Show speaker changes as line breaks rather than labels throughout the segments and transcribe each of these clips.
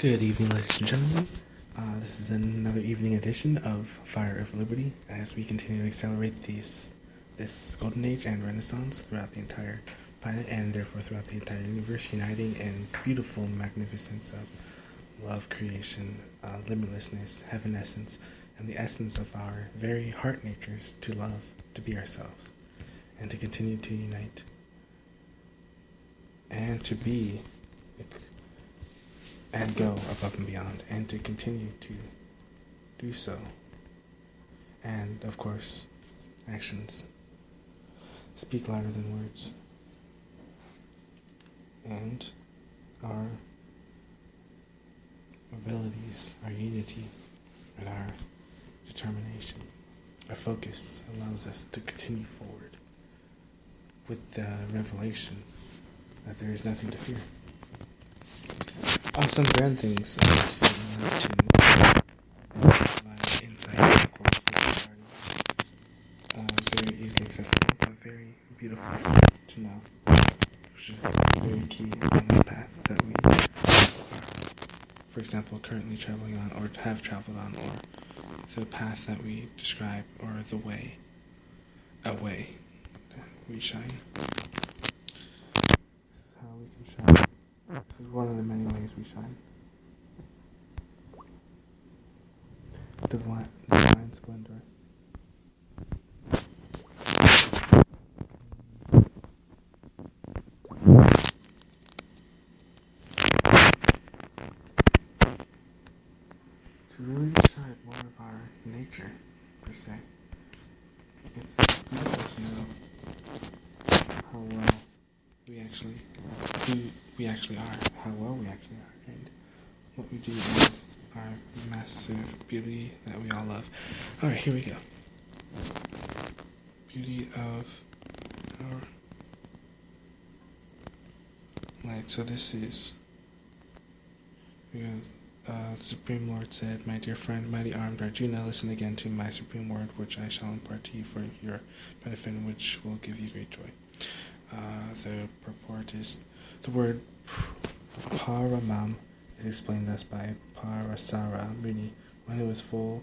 Good evening, ladies and gentlemen. This is another evening edition of Fire of Liberty as we continue to accelerate this golden age and renaissance throughout the entire planet and therefore throughout the entire universe, uniting in beautiful magnificence of love, creation, limitlessness, heaven essence, and the essence of our very heart natures to love, to be ourselves, and to continue to unite, and to be and go above and beyond, and to continue to do so. And, of course, actions speak louder than words. And our abilities, our unity, and our determination, our focus allows us to continue forward with the revelation that there is nothing to fear. Some grand things to provide insight, of course, which are very easily accessible, but very beautiful to know, which is very key on the path that we are, for example, currently traveling on, or have traveled on, or the path that we describe, or the way, a way that we shine. This is how we can shine. This is one of the many ways we shine. Divine splendor. To really describe more of our nature, per se, it's beautiful to know how well we actually are, how well we actually are, and what we do with our massive beauty that we all love. Alright, here we go. Beauty of our light. So this is, the Supreme Lord said, "My dear friend, mighty armed Arjuna, listen again to my supreme word, which I shall impart to you for your benefit, and which will give you great joy." The purport is, the word paramam is explained thus by Parasara Muni, one who is full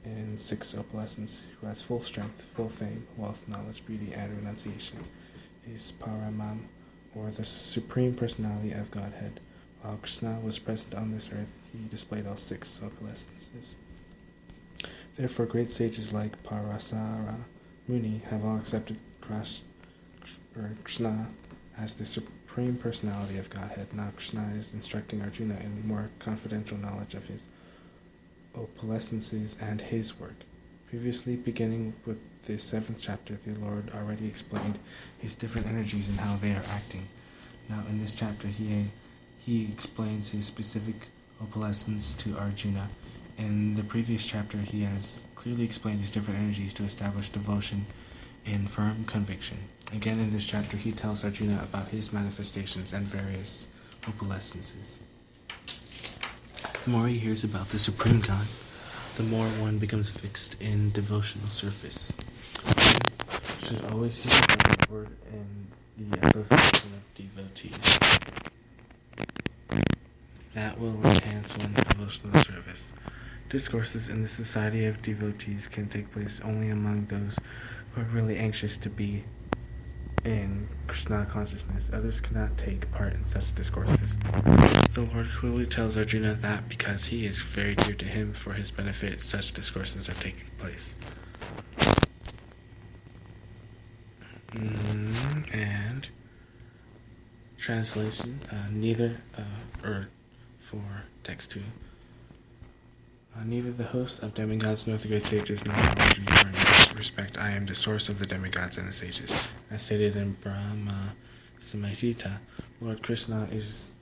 in 6 opulence, who has full strength, full fame, wealth, knowledge, beauty, and renunciation, is Paramam, or the Supreme Personality of Godhead. While Krishna was present on this earth, he displayed all 6 opulences. Therefore, great sages like Parasara Muni have all accepted Krishna as the Supreme Personality of Godhead. Now Krishna is instructing Arjuna in more confidential knowledge of his opulences and his work. Previously, beginning with the 7th chapter, the Lord already explained his different energies and how they are acting. Now in this chapter, he explains his specific opulence to Arjuna. In the previous chapter, he has clearly explained his different energies to establish devotion in firm conviction. Again, in this chapter, he tells Arjuna about his manifestations and various opulences. The more he hears about the Supreme God, the more one becomes fixed in devotional service. One should always hear about the word in the association of devotees. That will enhance one's devotional service. Discourses in the society of devotees can take place only among those who are really anxious to be in Krishna consciousness. Others cannot take part in such discourses. The Lord clearly tells Arjuna that because he is very dear to him, for his benefit, such discourses are taking place. And translation, for text 2. Neither the hosts of demigods nor the great sages nor the legends are in this respect. I am the source of the demigods and the sages. As stated in Brahma Samhita, Lord Krishna is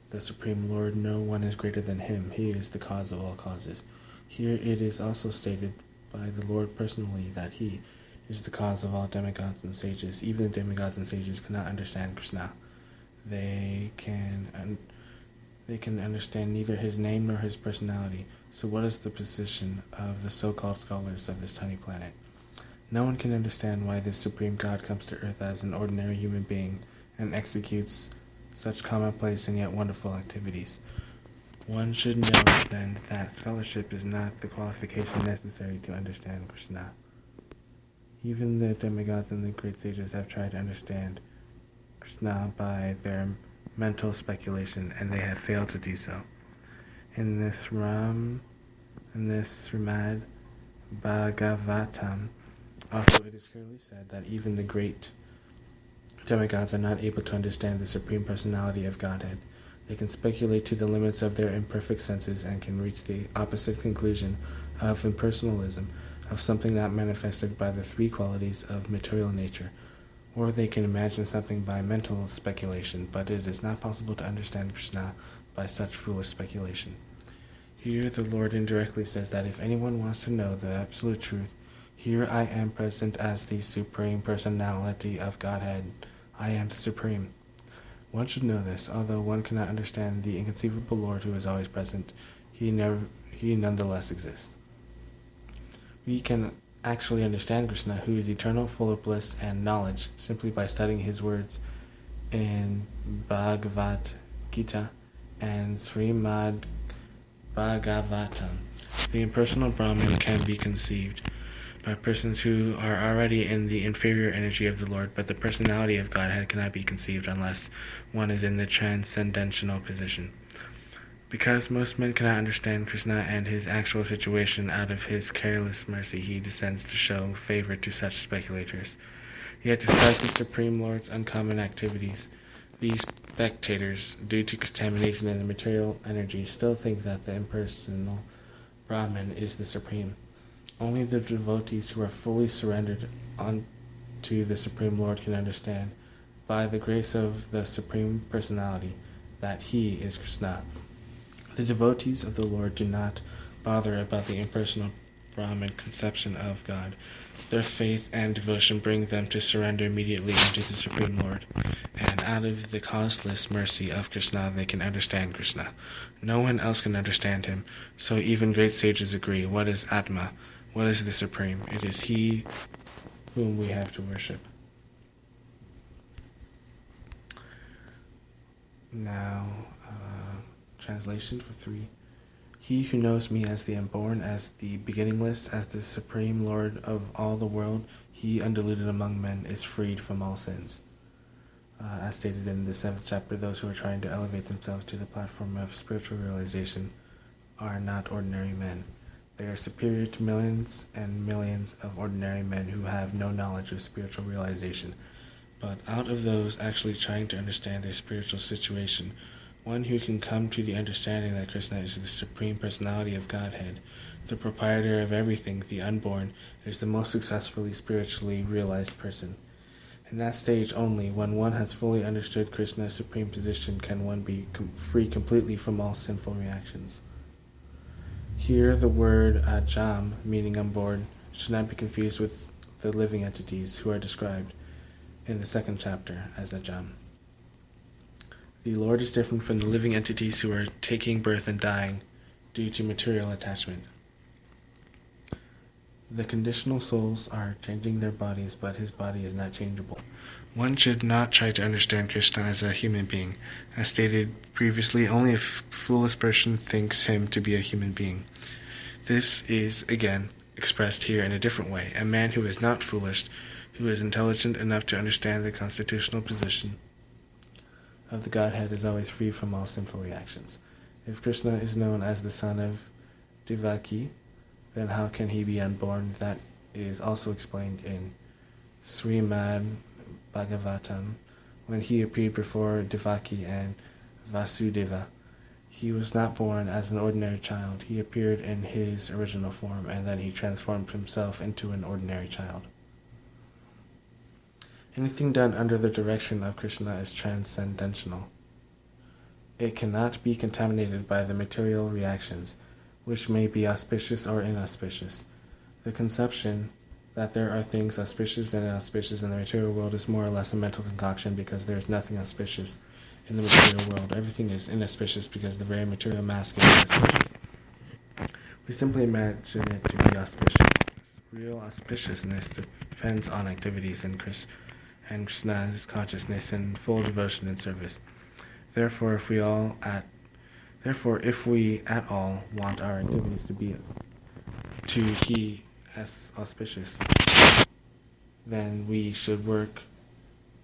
the Supreme Lord. No one is greater than him. He is the cause of all causes. Here it is also stated by the Lord personally that he is the cause of all demigods and sages. Even the demigods and sages cannot understand Krishna. They can understand neither his name nor his personality. So what is the position of the so-called scholars of this tiny planet? No one can understand why this Supreme God comes to earth as an ordinary human being and executes such commonplace and yet wonderful activities. One should know, then, that scholarship is not the qualification necessary to understand Krishna. Even the demigods and the great sages have tried to understand Krishna by their mental speculation, and they have failed to do so. In this Srimad Bhagavatam, also it is clearly said that even the great demigods are not able to understand the Supreme Personality of Godhead. They can speculate to the limits of their imperfect senses and can reach the opposite conclusion of impersonalism, of something not manifested by the three qualities of material nature. Or they can imagine something by mental speculation, but it is not possible to understand Krishna by such foolish speculation. Here the Lord indirectly says that if anyone wants to know the absolute truth, here I am present as the Supreme Personality of Godhead. I am the Supreme. One should know this, although one cannot understand the inconceivable Lord who is always present, he nonetheless exists. We can actually understand Krishna, who is eternal, full of bliss and knowledge, simply by studying his words in Bhagavad Gita and Srimad Bhagavatam. The impersonal Brahman can be conceived by persons who are already in the inferior energy of the Lord, but the personality of Godhead cannot be conceived unless one is in the transcendental position. Because most men cannot understand Krishna and his actual situation, out of his careless mercy he descends to show favor to such speculators. Yet despite the Supreme Lord's uncommon activities, these spectators, due to contamination in the material energy, still think that the impersonal Brahman is the Supreme. Only the devotees who are fully surrendered unto the Supreme Lord can understand, by the grace of the Supreme Personality, that he is Krishna. The devotees of the Lord do not bother about the impersonal Brahman conception of God. Their faith and devotion bring them to surrender immediately unto the Supreme Lord, and out of the causeless mercy of Krishna they can understand Krishna. No one else can understand him, so even great sages agree. What is Atma? What is the Supreme? It is he whom we have to worship. Now, translation for 3. He who knows me as the unborn, as the beginningless, as the Supreme Lord of all the world, he undiluted among men, is freed from all sins. As stated in the 7th chapter, those who are trying to elevate themselves to the platform of spiritual realization are not ordinary men. They are superior to millions and millions of ordinary men who have no knowledge of spiritual realization. But out of those actually trying to understand their spiritual situation, one who can come to the understanding that Krishna is the Supreme Personality of Godhead, the proprietor of everything, the unborn, is the most successfully spiritually realized person. In that stage only, when one has fully understood Krishna's supreme position, can one be free completely from all sinful reactions. Here the word ajam, meaning unborn, should not be confused with the living entities who are described in the 2nd chapter as ajam. The Lord is different from the living entities who are taking birth and dying due to material attachment. The conditional souls are changing their bodies, but his body is not changeable. One should not try to understand Krishna as a human being. As stated previously, only a foolish person thinks him to be a human being. This is, again, expressed here in a different way. A man who is not foolish, who is intelligent enough to understand the constitutional position of the Godhead, is always free from all sinful reactions. If Krishna is known as the son of Devaki, then how can he be unborn? That is also explained in Srimad Bhagavatam, when he appeared before Devaki and Vasudeva. He was not born as an ordinary child. He appeared in his original form, and then he transformed himself into an ordinary child. Anything done under the direction of Krishna is transcendental. It cannot be contaminated by the material reactions, which may be auspicious or inauspicious. The conception that there are things auspicious and inauspicious in the material world is more or less a mental concoction, because there is nothing auspicious in the material world. Everything is inauspicious because the very material mask is inauspicious. We simply imagine it to be auspicious. Real auspiciousness depends on activities and Krishna's consciousness and full devotion and service. Therefore, if we all at Therefore, if we at all want our activities to be as auspicious, then we should work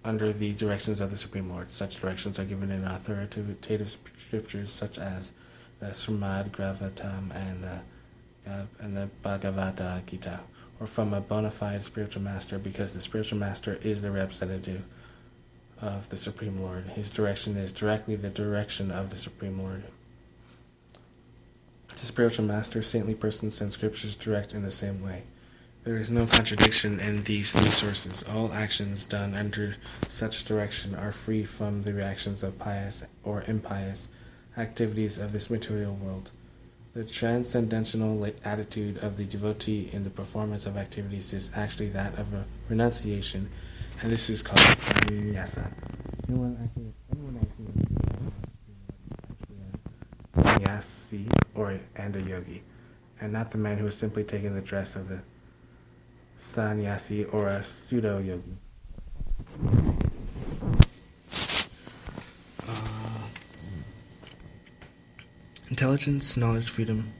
under the directions of the Supreme Lord. Such directions are given in authoritative scriptures such as the Srimad Gravatam and the Bhagavad Gita, or from a bona fide spiritual master, because the spiritual master is the representative of the Supreme Lord. His direction is directly the direction of the Supreme Lord. The spiritual master, saintly persons, and scriptures direct in the same way. There is no contradiction in these new sources. All actions done under such direction are free from the reactions of pious or impious activities of this material world. The transcendental attitude of the devotee in the performance of activities is actually that of a renunciation, and this is called sannyasa. Anyone actually sannyasi and a yogi, and not the man who is simply taking the dress of the sannyasi or a pseudo-yogi. Intelligence, knowledge, freedom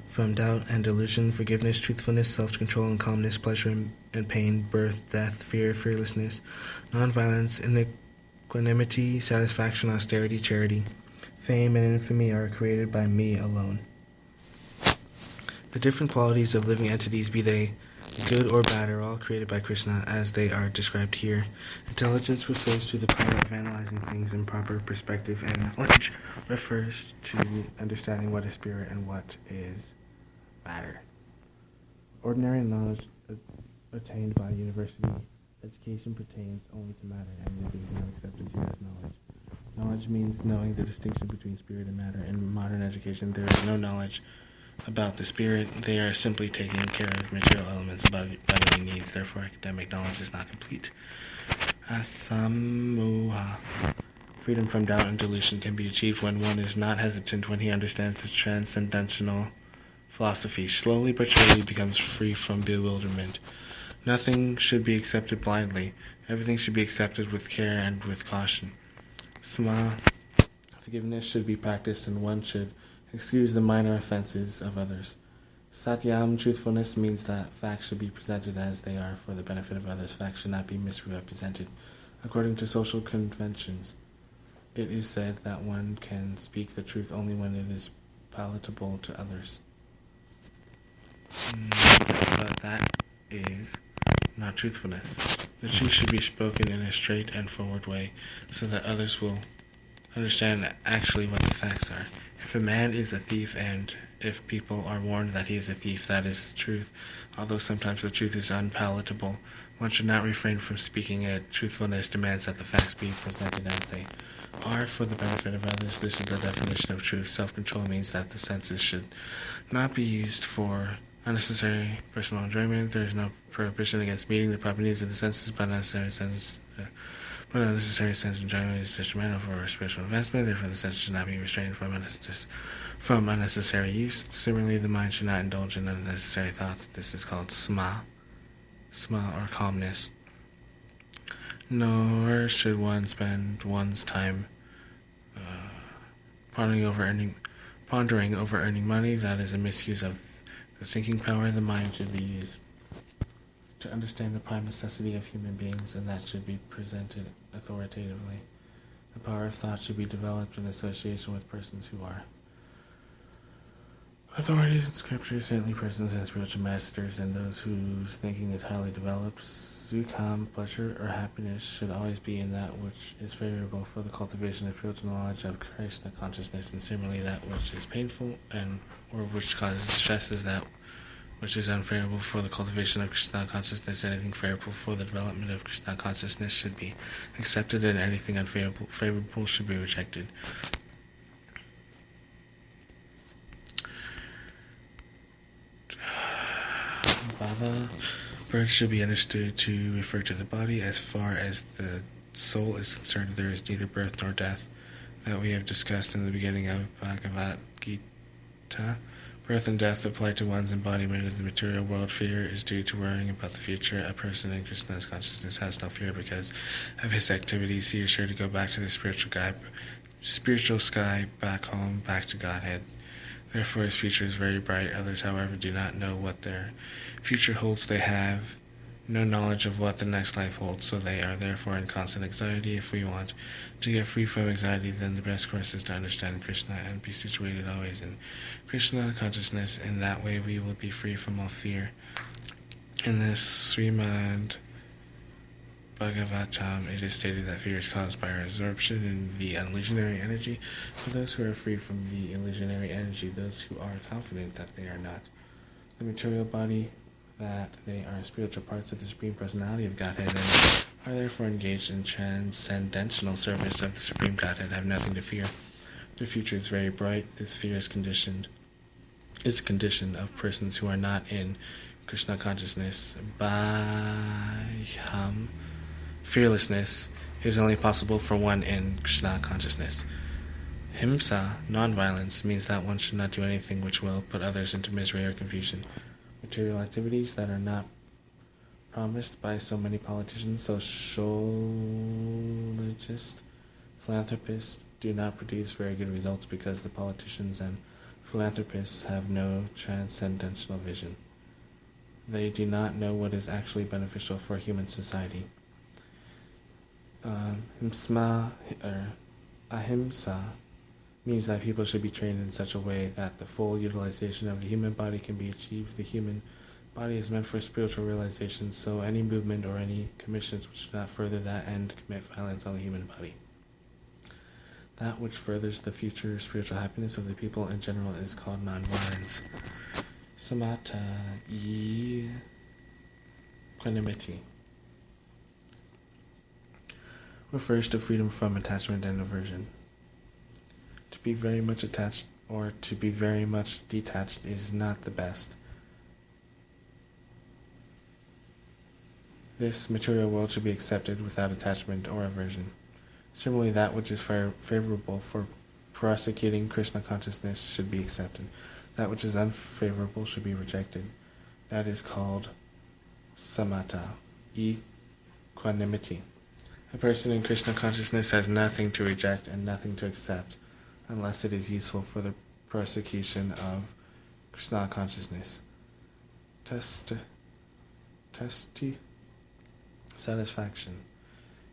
from doubt and delusion, forgiveness, truthfulness, self-control and calmness, pleasure and pain, birth, death, fear, fearlessness, non-violence, equanimity, satisfaction, austerity, charity, fame, and infamy are created by me alone. The different qualities of living entities, be they good or bad, are all created by Krishna as they are described here. Intelligence refers to the power of analyzing things in proper perspective, and knowledge refers to understanding what is spirit and what is matter. Ordinary knowledge attained by university education pertains only to matter, and it is not accepted here as knowledge. Knowledge means knowing the distinction between spirit and matter. In modern education, there is no knowledge about the spirit. They are simply taking care of material elements about bodily needs. Therefore, academic knowledge is not complete. Asamoha. Freedom from doubt and delusion can be achieved when one is not hesitant, when he understands the transcendental philosophy. Slowly but surely becomes free from bewilderment. Nothing should be accepted blindly. Everything should be accepted with care and with caution. Sma. Forgiveness should be practiced, and one should excuse the minor offenses of others. Satyam, truthfulness, means that facts should be presented as they are for the benefit of others. Facts should not be misrepresented according to social conventions. It is said that one can speak the truth only when it is palatable to others. But that is not truthfulness. The truth should be spoken in a straight and forward way, so that others will understand actually what the facts are. If a man is a thief, and if people are warned that he is a thief, that is truth. Although sometimes the truth is unpalatable, one should not refrain from speaking it. Truthfulness demands that the facts be presented as they are for the benefit of others. This is the definition of truth. Self-control means that the senses should not be used for unnecessary personal enjoyment. There is no prohibition against meeting the proper needs of the senses, but unnecessary sense enjoyment is detrimental for spiritual advancement. Therefore, the senses should not be restrained from unnecessary use. Similarly, the mind should not indulge in unnecessary thoughts. This is called sma or calmness. Nor should one spend one's time pondering over earning money. That is a misuse of the thinking power. The mind should be used to understand the prime necessity of human beings, and that should be presented authoritatively. The power of thought should be developed in association with persons who are authorities in scripture, saintly persons and spiritual masters, and those whose thinking is highly developed. Sukham, pleasure or happiness, should always be in that which is favorable for the cultivation of spiritual knowledge of Krishna consciousness, and similarly that which is painful or which causes distress is that which is unfavorable for the cultivation of Krishna consciousness. Anything favorable for the development of Krishna consciousness should be accepted, and anything unfavorable should be rejected. Bhava. Birth should be understood to refer to the body. As far as the soul is concerned, there is neither birth nor death, that we have discussed in the beginning of Bhagavad Gita. Birth and death apply to one's embodiment in the material world. Fear is due to worrying about the future. A person in Krishna's consciousness has no fear because of his activities. He is sure to go back to the spiritual guide spiritual sky, back home, back to Godhead. Therefore his future is very bright. Others, however, do not know what their future holds. They have no knowledge of what the next life holds, so they are therefore in constant anxiety. If we want to get free from anxiety, then the best course is to understand Krishna and be situated always in Krishna consciousness. In that way we will be free from all fear. In this Srimad Bhagavatam, it is stated that fear is caused by our absorption in the illusionary energy. For those who are free from the illusionary energy, those who are confident that they are not the material body, that they are spiritual parts of the Supreme Personality of Godhead, and are therefore engaged in transcendental service of the Supreme Godhead, have nothing to fear. Their future is very bright. This fear is a condition of persons who are not in Krishna consciousness. Bhayam, fearlessness, is only possible for one in Krishna consciousness. Himsa, non-violence, means that one should not do anything which will put others into misery or confusion. Material activities that are not promised by so many politicians, sociologists, philanthropists, do not produce very good results because the politicians and philanthropists have no transcendental vision. They do not know what is actually beneficial for human society. Ahimsa means that people should be trained in such a way that the full utilization of the human body can be achieved. The human body is meant for spiritual realization, so any movement or any commissions which do not further that end commit violence on the human body. That which furthers the future spiritual happiness of the people in general is called non-violence. Samatha, equanimity, refers to freedom from attachment and aversion. To be very much attached or to be very much detached is not the best. This material world should be accepted without attachment or aversion. Similarly, that which is favorable for prosecuting Krishna consciousness should be accepted. That which is unfavorable should be rejected. That is called samatha, equanimity. A person in Krishna consciousness has nothing to reject and nothing to accept, unless it is useful for the prosecution of Krishna consciousness. Tasti, satisfaction,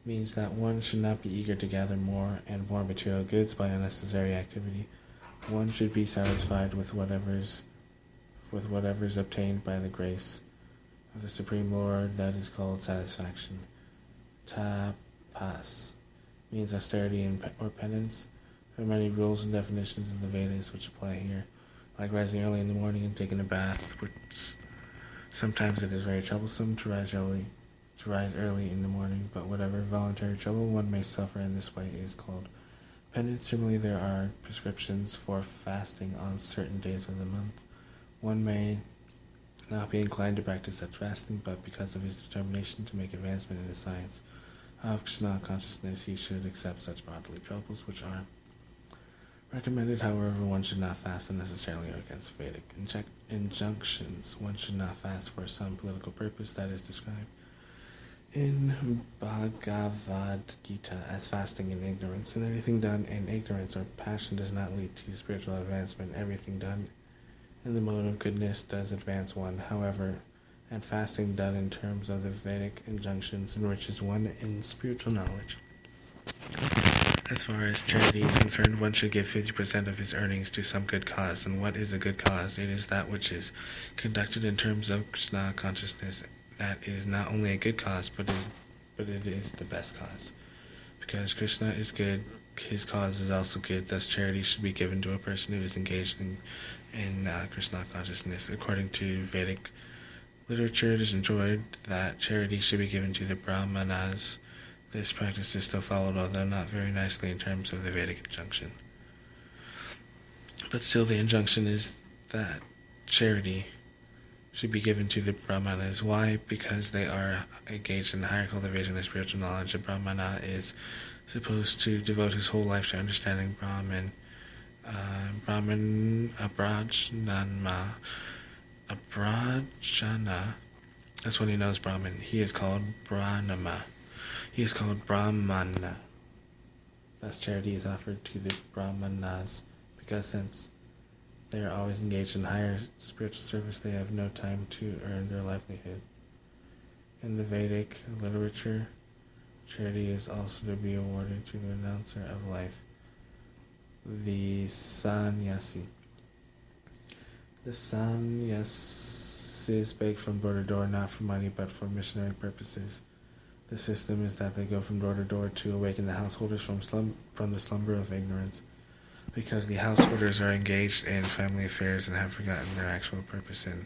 means that one should not be eager to gather more and more material goods by unnecessary activity. One should be satisfied with whatever's obtained by the grace of the Supreme Lord. That is called satisfaction. Tapas means austerity or penance. There are many rules and definitions in the Vedas which apply here, like rising early in the morning and taking a bath, which sometimes it is very troublesome to rise early in the morning, but whatever voluntary trouble one may suffer in this way is called penance. Similarly, there are prescriptions for fasting on certain days of the month. One may not be inclined to practice such fasting, but because of his determination to make advancement in the science of Krishna consciousness, he should accept such bodily troubles which are recommended. However, one should not fast unnecessarily or against Vedic injunctions. One should not fast for some political purpose that is described in Bhagavad Gita as fasting in ignorance, and anything done in ignorance or passion does not lead to spiritual advancement. Everything done in the mode of goodness does advance one, however, and fasting done in terms of the Vedic injunctions enriches one in spiritual knowledge. As far as charity is concerned, one should give 50% of his earnings to some good cause. And what is a good cause? It is that which is conducted in terms of Krishna consciousness. That is not only a good cause, but it is the best cause. Because Krishna is good, his cause is also good. Thus, charity should be given to a person who is engaged in Krishna consciousness. According to Vedic literature, it is enjoined that charity should be given to the Brahmanas. This practice is still followed, although not very nicely in terms of the Vedic injunction. But still, the injunction is that charity should be given to the Brahmanas. Why? Because they are engaged in higher cultivation of spiritual knowledge. A Brahmana is supposed to devote his whole life to understanding Brahman. Abrajana, that's when he knows Brahman. He is called Brahmana. Thus, charity is offered to the Brahmanas because since they are always engaged in higher spiritual service, they have no time to earn their livelihood. In the Vedic literature, charity is also to be awarded to the renouncer of life, the sannyasi. The sannyasis beg from door to door not for money but for missionary purposes. The system is that they go from door to door to awaken the householders from the slumber of ignorance, because the householders are engaged in family affairs and have forgotten their actual purpose in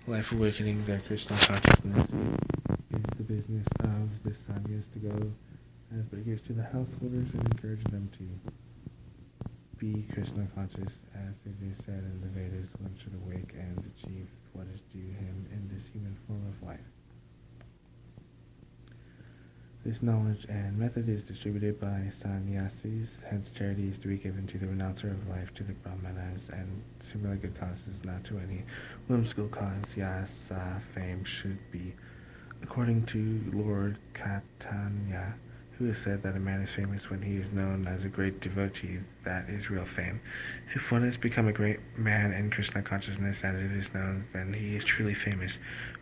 life. Awakening their Krishna consciousness is the business of the sannyas to go as beggars to the householders and encourage them to be Krishna conscious. As it is said in the Vedas, one should awake and achieve what is due him in this human form of life. This knowledge and method is distributed by sannyasis, hence charity is to be given to the renouncer of life, to the brahmanas, and similar good causes, not to any whimsical cause. Yasa fame should be according to Lord Caitanya, who has said that a man is famous when he is known as a great devotee. That is real fame. If one has become a great man in Krishna consciousness and it is known, then he is truly famous.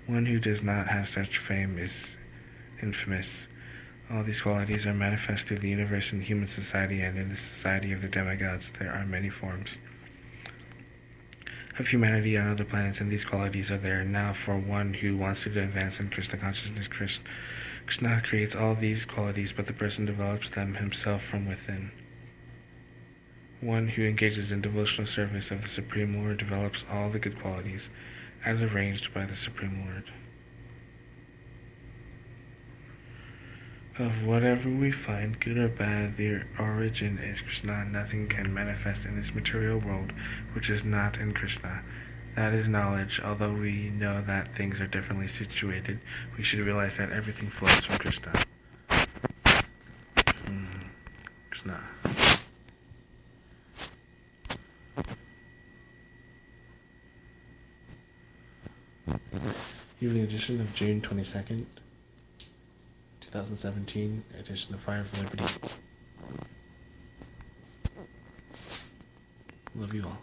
One who does not have such fame is infamous. All these qualities are manifest through the universe in human society, and in the society of the demigods there are many forms of humanity on other planets, and these qualities are there now for one who wants to advance in Krishna consciousness. Krishna creates all these qualities, but the person develops them himself from within. One who engages in devotional service of the Supreme Lord develops all the good qualities, as arranged by the Supreme Lord. Of whatever we find, good or bad, their origin is Krishna. Nothing can manifest in this material world which is not in Krishna. That is knowledge. Although we know that things are differently situated, we should realize that everything flows from Krishna. Krishna. Evening edition of June 22nd. 2017 edition of Fire of Liberty. Love you all.